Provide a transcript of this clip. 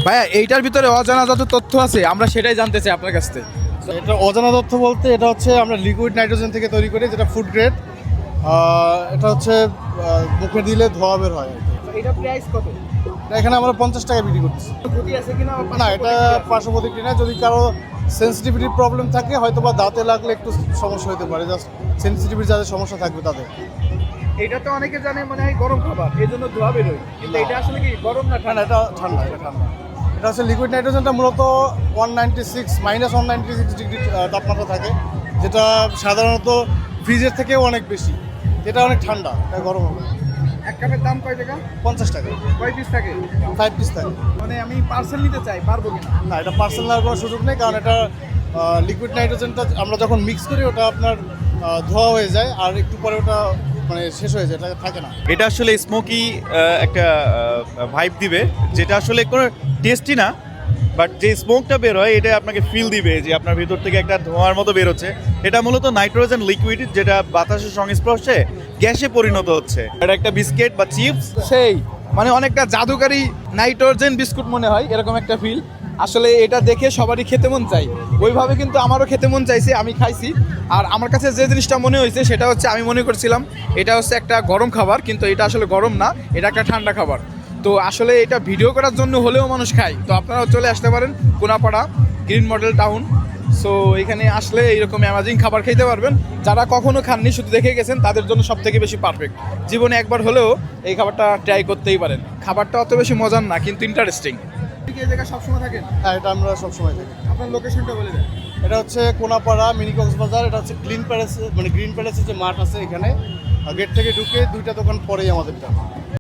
ভাইয়া এইটার ভিতরে অজানা যত তথ্য আছে আমরা সেটাই জানতে চাই আপনার কাছ থেকে। এটা অজানা তথ্য বলতে এটা হচ্ছে আমরা লিকুইড নাইট্রোজেন থেকে তৈরি করি, যেটা ফুড গ্রেড। এটা হচ্ছে মুখে দিলে ধোয়া বের হয়। এটা প্রাইস কত? এখানে আমরা 50 টাকা বিক্রি করতেছি। ক্ষতি আছে কিনা? না, এটা পার্শ্ব প্রতিক্রিয়া। যদি কারো সেন্সিটিভিটি প্রবলেম থাকে, হয়তো বা দাঁতে লাগলে একটু সমস্যা হতে পারে, জাস্ট সেন্সিটিভিটি যাদের সমস্যা থাকবে তাদের। এটা তো অনেকে জানে মনে হয় গরম খাবার, এই জন্য ধোয়া বেরোয়, কিন্তু এটা আসলে কি গরম না ঠান্ডা? এটা ঠান্ডা, এটা ঠান্ডা। এটা হচ্ছে লিকুইড নাইট্রোজেনটা মূলত -196 ডিগ্রি তাপমাত্রা থাকে, যেটা সাধারণত ফ্রিজের থেকেও অনেক বেশি। এটা অনেক ঠান্ডা, এটা গরম হবে। এক কাপের দাম কয় টাকা? 50 টাকা। কয় পিস থাকে? 5 পিস থাকে। মানে আমি পার্সেল নিতে চাই, পারবো কিনা? না, এটা পার্সেল নেওয়ার কোনো সুযোগ নেই, কারণ এটা লিকুইড নাইট্রোজেনটা আমরা যখন মিক্স করি ওটা আপনার ধোয়া হয়ে যায়, আর একটু পরে ওটা মানে শেষ হয়ে যায়, এটা থাকে না। এটা আসলে স্মোকি একটা ভাইব দিবে, যেটা আসলে কোনো টেস্টি না, বাট যে স্মোকটা বের হয় এটা আপনাকে ফিল দিবে যে আপনার ভিতর থেকে একটা ধোঁয়ার মতো বের হচ্ছে। এটা মূলত নাইট্রোজেন লিকুইড, যেটা বাতাসের সংস্পর্শে গ্যাসে পরিণত হচ্ছে। এটা একটা বিস্কিট বা চিপস, সেই মানে অনেকটা জাদুকারি নাইট্রোজেন বিস্কুট মনে হয়, এরকম একটা ফিল। আসলে এটা দেখে সবারই খেতে মন চাই, ওইভাবে কিন্তু আমারও খেতে মন চাইছে, আমি খাইছি। আর আমার কাছে যে জিনিসটা মনে হয়েছে সেটা হচ্ছে, আমি মনে করছিলাম এটা হচ্ছে একটা গরম খাবার, কিন্তু এটা আসলে গরম না, এটা একটা ঠান্ডা খাবার। তো আসলে এটা ভিডিও করার জন্য হলেও মানুষ খায়। তো আপনারাও চলে আসতে পারেন Konapara green model town. So এখানে আসলে এইরকম অ্যামাজিং খাবার খেতে পারবেন। যারা কখনো খাননি, শুধু দেখে গেছেন, তাদের জন্য সব থেকে বেশি পারফেক্ট। জীবনে একবার হলেও এই খাবারটা ট্রাই করতেই পারেন। খাবারটা অত বেশি মজার না, কিন্তু ইন্টারেস্টিং। এই জায়গায় সবসময় থাকেন? হ্যাঁ, এটা আমরা সবসময় থাকি। আপনার লোকেশনটা বলে দেন। এটা হচ্ছে কোনাপাড়া মিনি কক্সবাজার। এটা হচ্ছে গ্রিন প্যালেস, মানে গ্রিন প্যালেসের যে মাঠ আছে এখানে, গেট থেকে ঢুকে 2টা দোকান পরেই আমাদেরটা।